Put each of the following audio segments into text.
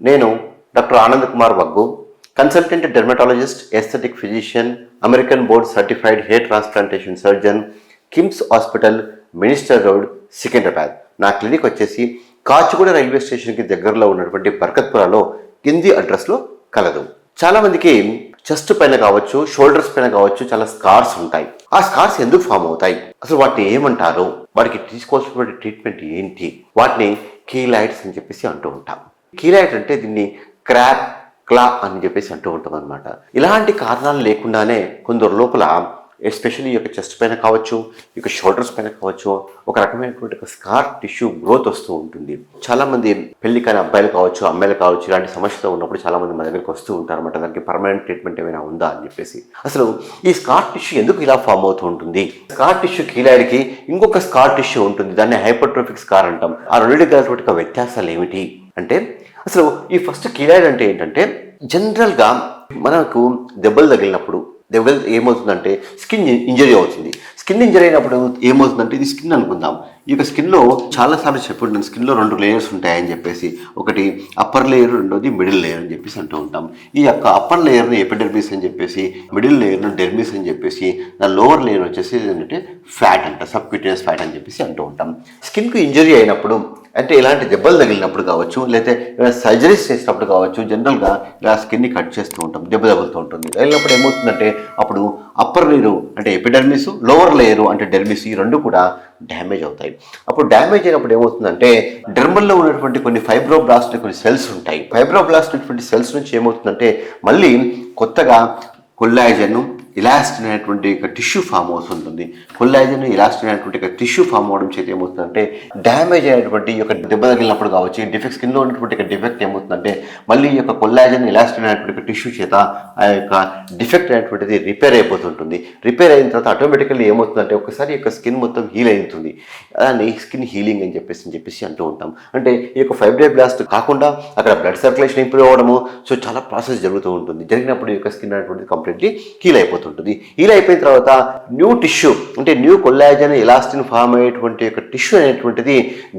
నేను doctor Anand Kumar Vaggu, consultant dermatologist, aesthetic physician, American board certified hair transplantation surgeon, KIMS hospital, minister road, Secunderabad. నా clinic వచ్చేసి Kachiguda railway స్టేషన్కి దగ్గరలో ఉన్నటువంటి బర్కత్పురాలో కింది అడ్రస్లో కలదు. చాలామందికి చెస్ట్ పైన కావచ్చు, షోల్డర్స్ పైన కావచ్చు చాలా స్కార్స్ ఉంటాయి. ఆ స్కార్స్ ఎందుకు ఫామ్ అవుతాయి, అసలు వాటిని ఏమంటారు, వాటికి తీసుకోవాల్సినటువంటి ట్రీట్మెంట్ ఏంటి, వాటిని కీలాయిడ్స్ అని చెప్పేసి అంటూ ఉంటాం. కీలాయిడ్ అంటే దీన్ని క్రాక్, క్లా అని చెప్పేసి అంటూ ఉంటాం అనమాట. ఇలాంటి కారణాలు లేకుండానే కొందరు లోపల ఎస్పెషల్లీ ఈ యొక్క చెస్ట్ పైన కావచ్చు, ఈ యొక్క షోల్డర్స్ పైన కావచ్చు ఒక రకమైనటువంటి ఒక స్కార్ టిష్యూ గ్రోత్ వస్తూ ఉంటుంది. చాలామంది పెళ్లి కాని అబ్బాయిలు కావచ్చు, అమ్మాయిలు కావచ్చు, ఇలాంటి సమస్యతో ఉన్నప్పుడు చాలామంది మన దగ్గరికి వస్తూ ఉంటారు అనమాట. దానికి పర్మనెంట్ ట్రీట్మెంట్ ఏమైనా ఉందా అని చెప్పేసి. అసలు ఈ స్కార్ టిష్యూ ఎందుకు ఇలా ఫామ్ అవుతూ ఉంటుంది? స్కార్ టిష్యూ కీలాయిడ్కి ఇంకొక స్కార్ టిష్యూ ఉంటుంది, దాన్ని హైపర్ట్రోఫిక్ స్కార్ అంటాం. ఆ రెండింటికి కలిగినటువంటి వ్యత్యాసాలు ఏమిటి అంటే, అసలు ఈ ఫస్ట్ కీలాయిడ్ అంటే ఏంటంటే, జనరల్గా మనకు దెబ్బలు తగిలినప్పుడు ఏమవుతుందంటే స్కిన్ ఇంజరీ అవుతుంది. స్కిన్ ఇంజరీ అయినప్పుడు ఏమవుతుందంటే, ఇది స్కిన్ అనుకుందాం. ఈ యొక్క స్కిన్లో చాలాసార్లు చెప్పుంటాను, స్కిన్లో 2 లేయర్స్ ఉంటాయని చెప్పేసి. ఒకటి అప్పర్ లేయర్, రెండోది మిడిల్ లేయర్ అని చెప్పేసి అంటూ ఉంటాం. ఈ యొక్క అప్పర్ లేయర్ని ఎపిడెర్మిస్ అని చెప్పేసి, మిడిల్ లేయర్ను డెర్మిస్ అని చెప్పేసి, దాని లోవర్ లేయర్ వచ్చేసి ఏంటంటే ఫ్యాట్ అంట, సబ్క్యూటేనియస్ ఫ్యాట్ అని చెప్పేసి అంటూ ఉంటాం. స్కిన్కు ఇంజరీ అయినప్పుడు అంటే ఇలాంటి దెబ్బలు తగిలినప్పుడు కావచ్చు, లేకపోతే సర్జరీస్ చేసినప్పుడు కావచ్చు, జనరల్గా ఇలా స్కిన్ని కట్ చేస్తూ ఉంటాం, దెబ్బ తగులుతూ ఉంటుంది. తగిలినప్పుడు ఏమవుతుందంటే అప్పుడు అప్పర్ లేయరు అంటే ఎపిడెర్మిస్, లోవర్ లేయరు అంటే డెర్మిస్, ఈ రెండు కూడా డ్యామేజ్ అవుతాయి. అప్పుడు డ్యామేజ్ అయినప్పుడు ఏమవుతుందంటే డెర్మల్లో ఉన్నటువంటి కొన్ని ఫైబ్రోబ్లాస్ట్ కొన్ని సెల్స్ ఉంటాయి. ఫైబ్రోబ్లాస్ట్ ఉన్నటువంటి సెల్స్ నుంచి ఏమవుతుందంటే మళ్ళీ కొత్తగా కొల్లాజన్, ఇలాస్టిన్ అనేటువంటి ఒక టిష్యూ ఫామ్ అవుతుంటుంది. కొల్లాజన్, ఇలాస్టిన్ అనేటువంటి ఒక టిష్యూ ఫామ్ అవడం చేతి ఏమవుతుందంటే డ్యామేజ్ అయినటువంటి ఈ యొక్క దెబ్బ తగిలినప్పుడు కావచ్చు, డిఫెక్ట్ స్కిన్లో ఉన్నటువంటి డిఫెక్ట్ ఏమవుతుందంటే మళ్ళీ ఈ యొక్క కొల్లాజన్, ఇలాస్టిన్ అనేటువంటి టిష్యూ చేత ఆ యొక్క డిఫెక్ట్ అనేటువంటిది రిపేర్ అయిపోతుంటుంది. రిపేర్ అయిన తర్వాత ఆటోమేటికల్లీ ఏమవుతుందంటే ఒకసారి ఈ యొక్క స్కిన్ మొత్తం హీల్ అవుతుంది. దాన్ని స్కిన్ హీలింగ్ అని చెప్పేసి అంటూ ఉంటాం. అంటే ఈ యొక్క ఫైబ్రోబ్లాస్ట్ కాకుండా అక్కడ బ్లడ్ సర్క్యులేషన్ ఇంప్రూవ్ అవ్వడము, సో చాలా ప్రాసెస్ జరుగుతూ ఉంటుంది. జరిగినప్పుడు ఈ యొక్క స్కిన్ అనేటువంటిది కంప్లీట్లీ హీల్ అయిపోతుంది. హీల్ అయిపోయిన తర్వాత న్యూ టిష్యూ అంటే న్యూ కొల్లాజన్, ఎలాస్టిన్ ఫామ్ అయ్యేటువంటి యొక్క టిష్యూ అనేటువంటిది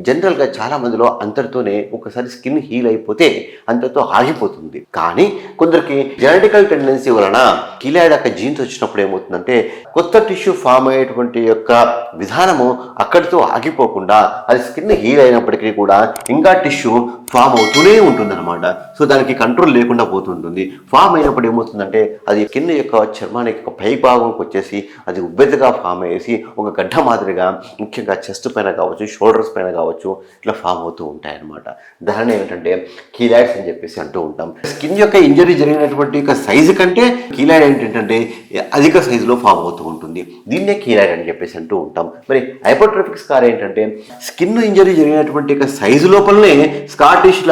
జనరల్గా చాలా మందిలో అంతటితోనే ఒకసారి స్కిన్ హీల్ అయిపోతే అంతటితో ఆగిపోతుంది. కానీ కొందరికి జెనెటికల్ టెండెన్సీ వలన కీలాయిడ్ యొక్క జీన్స్ వచ్చినప్పుడు ఏమవుతుందంటే కొత్త టిష్యూ ఫామ్ అయ్యేటువంటి యొక్క విధానము అక్కడితో ఆగిపోకుండా అది స్కిన్ హీల్ అయినప్పటికీ కూడా ఇంకా టిష్యూ ఫామ్ అవుతూనే ఉంటుందన్నమాట. సో దానికి కంట్రోల్ లేకుండా పోతుంటుంది. ఫామ్ అయినప్పుడు ఏమవుతుందంటే అది స్కిన్ యొక్క చర్మానికి ఒక పై భాగంకి వచ్చేసి అది ఉబ్బెత్తగా ఫామ్ అయ్యేసి ఒక గడ్డ మాదిరిగా ముఖ్యంగా చెస్ట్ పైన కావచ్చు, షోల్డర్స్ పైన కావచ్చు ఇట్లా ఫామ్ అవుతూ ఉంటాయన్నమాట. దాన్ని ఏంటంటే కీలాయిడ్స్ అని చెప్పేసి అంటూ ఉంటాం. స్కిన్ యొక్క ఇంజరీ జరిగినటువంటి యొక్క సైజు కంటే కీలాయిడ్ ఏంటంటే అధిక సైజులో ఫామ్ అవుతూ ఉంటుంది. దీన్నే కీలాయిడ్ అని చెప్పేసి అంటూ ఉంటాం. మరి హైపర్ట్రోఫిక్ స్కార్ ఏంటంటే స్కిన్ ఇంజరీ జరిగినటువంటి యొక్క సైజు లోపలనే స్కార్ టిష్యూ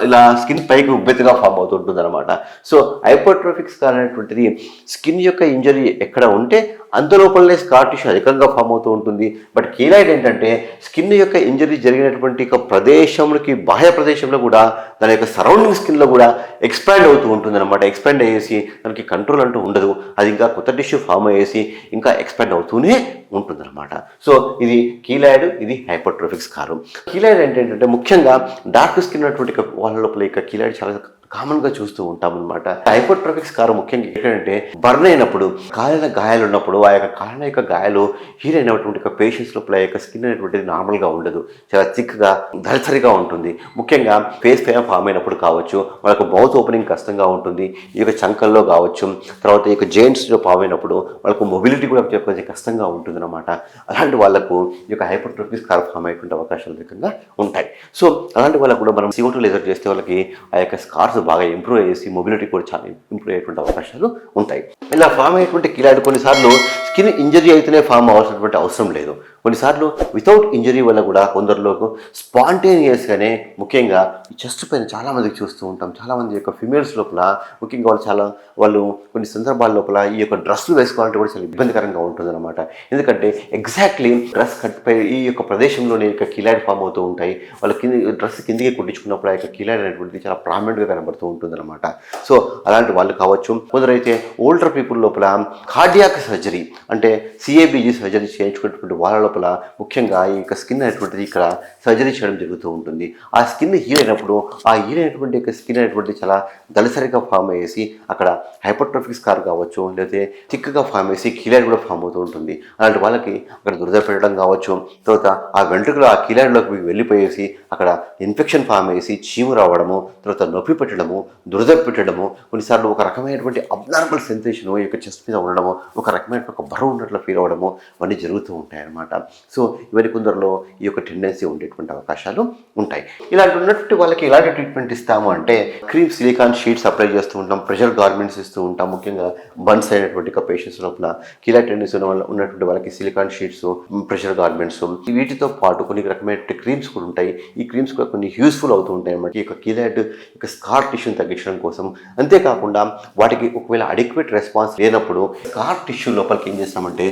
ఇలా స్కిన్ పైకి ఉబ్బెత్తుగా ఫామ్ అవుతూ ఉంటుంది అనమాట. సో హైపర్ట్రోఫిక్ స్కార్ అనేటువంటిది స్కిన్ యొక్క ఇంజరీ ఎక్కడ ఉంటే అంత లోపలనే స్కార్ టిష్యూ అధికంగా ఫామ్ అవుతూ ఉంటుంది. బట్ కీలాయిడ్ ఏంటంటే స్కిన్ యొక్క ఇంజరీ జరిగినటువంటి ఒక ప్రదేశంలోకి బాహ్య ప్రదేశంలో కూడా దాని యొక్క సరౌండింగ్ స్కిన్లో కూడా ఎక్స్పాండ్ అవుతూ ఉంటుంది అనమాట. ఎక్స్పాండ్ అయ్యేసి దానికి కంట్రోల్ అంటూ ఉండదు. అది ఇంకా కొత్త టిష్యూ ఫామ్ అయ్యేసి ఇంకా ఎక్స్పాండ్ అవుతూనే ఉంటుందన్నమాట. సో ఇది కీలాయిడ్, ఇది హైపర్ట్రోఫిక్ స్కార్. కీలాయిడ్ ఏంటంటే ముఖ్యంగా డార్క్ స్కిన్ ఉన్నటువంటి వాళ్ళ లోపల ఇక కీలాయిడ్ చాలా కామన్గా చూస్తూ ఉంటాం అనమాట. హైపర్ట్రోఫిక్ స్కార్ ముఖ్యంగా ఏంటంటే బర్న్ అయినప్పుడు, కాలిన గాయాలు ఉన్నప్పుడు ఆ యొక్క కాలిన యొక్క గాయాలు హీల్ అయినటువంటి పేషెంట్స్ లోపల యొక్క స్కిన్ అనేటువంటిది నార్మల్గా ఉండదు, చాలా థిక్గా దళసరిగా ఉంటుంది. ముఖ్యంగా ఫేస్ పైన ఫామ్ అయినప్పుడు కావచ్చు, వాళ్ళకు మౌత్ ఓపెనింగ్ కష్టంగా ఉంటుంది. ఈ యొక్క చంకల్లో కావచ్చు, తర్వాత ఈ యొక్క జెయింట్స్లో ఫామ్ అయినప్పుడు వాళ్ళకు మొబిలిటీ కూడా కొంచెం కష్టంగా ఉంటుంది అనమాట. అలాంటి వాళ్ళకు ఈ యొక్క హైపర్ట్రోఫిక్ స్కార్ ఫామ్ అయ్యేటువంటి అవకాశాలు అధికంగా ఉంటాయి. సో అలాంటి వాళ్ళకు కూడా మనం CO2 లేజర్ చేస్తే వాళ్ళకి ఆ యొక్క స్కార్స్ బాగా ఇంప్రూవ్ అయ్యేసి మొబిలిటీ కూడా చాలా ఇంప్రూవ్ అయ్యేటువంటి అవకాశాలు ఉంటాయి. ఇలా ఫామ్ అయ్యేటువంటి కీలాయిడ్ కొన్నిసార్లు స్కిన్ ఇంజరీ అయితేనే ఫామ్ అవ్వాల్సినటువంటి అవసరం లేదు. కొన్నిసార్లు వితౌట్ ఇంజరీ వల్ల కూడా కొందరిలోకి స్పాంటేనియస్గానే ముఖ్యంగా ఈ చెస్ట్ పైన చాలామందికి చూస్తూ ఉంటాం. చాలామంది యొక్క ఫిమేల్స్ లోపల ముఖ్యంగా వాళ్ళు కొన్ని సందర్భాల లోపల ఈ యొక్క డ్రెస్సులు వేసుకోవాలంటే కూడా చాలా ఇబ్బందికరంగా ఉంటుందన్నమాట. ఎందుకంటే ఎగ్జాక్ట్లీ డ్రెస్ కట్పై ఈ యొక్క ప్రదేశంలోనే యొక్క కీలాయిడ్ ఫామ్ అవుతూ ఉంటాయి. వాళ్ళు డ్రెస్ కిందికి కుట్టించుకున్నప్పుడు ఆ యొక్క కీలాయిడ్ అనేటువంటిది చాలా ప్రామినెంట్గా కనబడుతూ ఉంటుందన్నమాట. సో అలాంటి వాళ్ళు కావచ్చు. కొందరైతే ఓల్డర్ పీపుల్ లోపల కార్డియాక్ సర్జరీ అంటే CABG సర్జరీ చేయించుకున్నటువంటి వాళ్ళ లోపల ముఖ్యంగా ఈ యొక్క స్కిన్ అనేటువంటిది ఇక్కడ సర్జరీ చేయడం జరుగుతూ ఉంటుంది. ఆ స్కిన్ హీల్ అయినప్పుడు ఆ హీల్ అయినటువంటి యొక్క స్కిన్ అనేటువంటిది చాలా దళసరిగా ఫామ్ అయ్యేసి అక్కడ హైపర్ట్రోఫిక్ స్కార్ కావచ్చు, లేకపోతే థిక్గా ఫామ్ అయ్యేసి కీలాయిడ్ కూడా ఫామ్ అవుతూ ఉంటుంది. అలాంటి వాళ్ళకి అక్కడ దురద పెట్టడం కావచ్చు, తర్వాత ఆ వెంట్రుకలు ఆ కీలాయిడ్లోకి వెళ్ళిపోయేసి అక్కడ ఇన్ఫెక్షన్ ఫామ్ అయ్యేసి చీము రావడము, తర్వాత నొప్పి పెట్టడము, దురద పెట్టడము, కొన్నిసార్లు ఒక రకమైనటువంటి అబ్నార్మల్ సెన్సేషన్ ఈ యొక్క చెస్ట్ మీద ఉండడము, ఒక రకమైన ఒక బరువు ఉన్నట్లు ఫీల్ అవ్వడము ఇవన్నీ జరుగుతూ ఉంటాయి అన్నమాట. సో ఇవన్నీ కొందరిలో ఈ యొక్క టెండెన్సీ ఉండేటువంటి అవకాశాలు ఉంటాయి. ఇలాంటి ఉన్నటువంటి వాళ్ళకి ఎలాంటి ట్రీట్మెంట్ ఇస్తాము అంటే క్రీమ్ సిలికాన్ షీట్స్ అప్లై చేస్తూ ఉంటాం, ప్రెషర్ గార్మెంట్స్ ఇస్తూ ఉంటాం. ముఖ్యంగా బన్స్ అయినటువంటి పేషెంట్స్ లోపల కీలా టెండెన్సీ ఉన్నటువంటి వాళ్ళకి సిలికాన్ షీట్స్, ప్రెషర్ గార్మెంట్స్, వీటితో పాటు కొన్ని రకమైన క్రీమ్స్ కూడా ఉంటాయి. ఈ క్రీమ్స్ కూడా కొన్ని యూస్ఫుల్ అవుతూ ఉంటాయి అన్నమాట ఈ యొక్క కీలాయిడ్ యొక్క స్కార్ టిష్యూని తగ్గించడం కోసం. అంతేకాకుండా వాటికి ఒకవేళ అడిక్వేట్ రెస్పాన్స్ లేనప్పుడు స్కార్ టిష్యూ లోపలికి ఏం చేస్తామంటే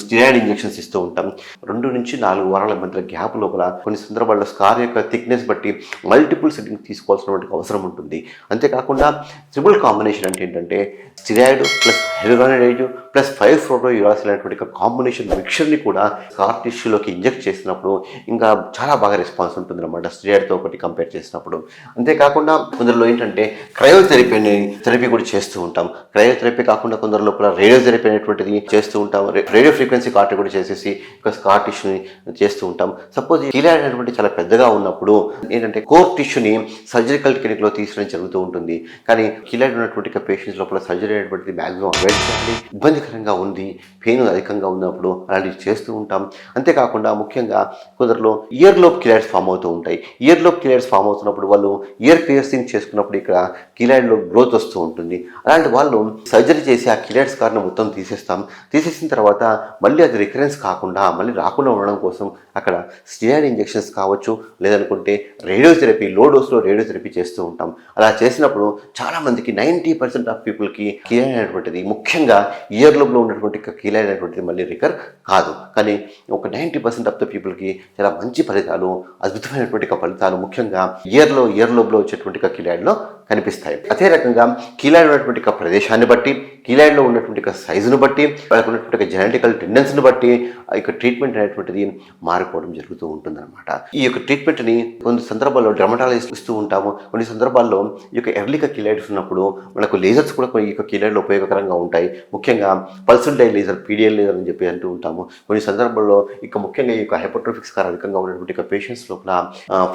స్టెరాయిడ్ ఇంజెక్షన్స్ ఇస్తూ ఉంటాం. 2 నుంచి 4 వారాల మధ్య గ్యాప్ లోపల కొన్ని సందర్భాల్లో స్కార్ యొక్క థిక్నెస్ బట్టి మల్టిపుల్ సెట్టింగ్ తీసుకోవాల్సినటువంటి అవసరం ఉంటుంది. అంతేకాకుండా ట్రిపుల్ కాంబినేషన్ అంటే ఏంటంటే స్టెరాయిడ్ ప్లస్ హెలురానిడేజ్ ప్లస్ 5-ఫ్లోరోయురాసిల్ అనేటువంటి కాంబినేషన్ మిక్చర్ని కూడా స్కార్ టిష్యూలోకి ఇంజెక్ట్ చేసినప్పుడు ఇంకా చాలా బాగా రెస్పాన్స్ ఉంటుంది అన్నమాట స్టెరాయిడ్తో ఒకటి కంపేర్ చేసినప్పుడు. అంతేకాకుండా కొందరిలో ఏంటంటే క్రయోథెరపీ కూడా చేస్తూ ఉంటాం. క్రయోథెరపీ కాకుండా కొందరు లోపల రేడియోథెరపీ అనేటువంటిది చేస్తూ ఉంటాం. రేడియో ఫ్రీక్వెన్సీ కార్ట్ కూడా చేసేసి స్కార్ టిష్యూని చేస్తూ ఉంటాం. సపోజ్ కీలాయిడ్ అనేటువంటి చాలా పెద్దగా ఉన్నప్పుడు ఏంటంటే కోర్ టిష్యూని సర్జరికల్ టెక్నిక్లో తీసుకోవడం జరుగుతూ ఉంటుంది. కానీ కీలాయిడ్ ఉన్నటువంటి పేషెంట్స్ లోపల సర్జరీ అనేటువంటిది మ్యాక్సిమం అవాయిడ్ చేయాలి. ఇబ్బందికరంగా ఉంది, పెయిన్ అధికంగా ఉన్నప్పుడు అలాంటివి చేస్తూ ఉంటాం. అంతేకాకుండా ముఖ్యంగా కొందరిలో ఇయర్ లోప్ కీలాయిడ్స్ ఫామ్ అవుతూ ఉంటాయి. ఇయర్ లోప్ కీలాయిడ్స్ ఫామ్ అవుతున్నప్పుడు వాళ్ళు ఇయర్ పియర్సింగ్ చేసుకున్నప్పుడు ఇక్కడ కీలాయిడ్లో గ్రోత్ వస్తూ ఉంటుంది. అలాంటి వాళ్ళు సర్జరీ చేసి ఆ కీలాయిడ్ స్కార్ను మొత్తం తీసేసిన తర్వాత మళ్ళీ అది రికరెన్స్ కాకుండా మళ్ళీ రాకుండా ఉండడం కోసం అక్కడ స్టెరాయిడ్ ఇంజెక్షన్స్ కావచ్చు, లేదనుకుంటే రేడియోథెరపీ, లో డోస్లో రేడియోథెరపీ చేస్తూ ఉంటాం. అలా చేసినప్పుడు చాలామందికి 90% ఆఫ్ పీపుల్కి కీలాయిడ్ అనేటువంటిది, ముఖ్యంగా ఇయర్ లోబ్లో ఉన్నటువంటి కీలాయిడ్ అనేటువంటిది మళ్ళీ రికర్ కాదు. కానీ ఒక 90% ఆఫ్ ద పీపుల్కి చాలా మంచి ఫలితాలు, అద్భుతమైనటువంటి ఫలితాలు ముఖ్యంగా ఇయర్ లోబ్లో వచ్చేటువంటి కీలాయిడ్లో కనిపిస్తాయి. అదే రకంగా కీలాయిడ్ ఉన్నటువంటి ప్రదేశాన్ని బట్టి, కీలాయిడ్లో ఉన్నటువంటి సైజును బట్టి, వాళ్ళకు ఉన్నటువంటి జెనెటికల్ టెండెన్సీని బట్టి ఈ యొక్క ట్రీట్మెంట్ అనేటువంటిది మారిపోవడం జరుగుతూ ఉంటుందన్నమాట. ఈ యొక్క ట్రీట్మెంట్ని కొన్ని సందర్భాల్లో డెర్మటాలజిస్ట్ ఇస్తూ ఉంటాము. కొన్ని సందర్భాల్లో ఈ యొక్క ఎర్లీగా కీలాయిడ్స్ ఉన్నప్పుడు మనకు లేజర్స్ కూడా ఈ యొక్క కీలాయిడ్లో ఉపయోగకరంగా ఉంటాయి. ముఖ్యంగా pulsed dye laser, PDL laser అని చెప్పి అంటూ ఉంటాము. కొన్ని సందర్భాల్లో ముఖ్యంగా ఈ యొక్క హైపర్ట్రోఫిక్ స్కార్ అధికంగా ఉన్నటువంటి పేషెంట్స్ లోపల,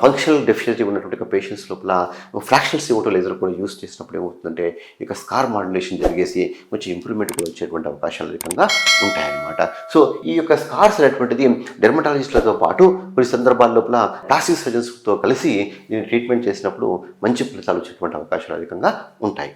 ఫంక్షనల్ డెఫిషియన్సీ ఉన్నటువంటి పేషెంట్స్ లోపల ఫ్రాక్షనల్ CO2 లేజర్ కూడా యూస్ చేసినప్పుడు ఏమవుతుందంటే ఇక స్కార్ మాడ్యులేషన్ జరిగేసి మంచి ఇంప్రూవ్మెంట్ కూడా వచ్చేటువంటి అవకాశాలు అధికంగా ఉంటాయన్నమాట. సో ఈ యొక్క స్కార్స్ అనేటువంటిది డెర్మటాలజిస్టులతో పాటు కొన్ని సందర్భాల లోపల ప్లాస్టిక్ సర్జన్స్తో కలిసి దీన్ని ట్రీట్మెంట్ చేసినప్పుడు మంచి ఫలితాలు వచ్చేటువంటి అవకాశాలు అధికంగా ఉంటాయి.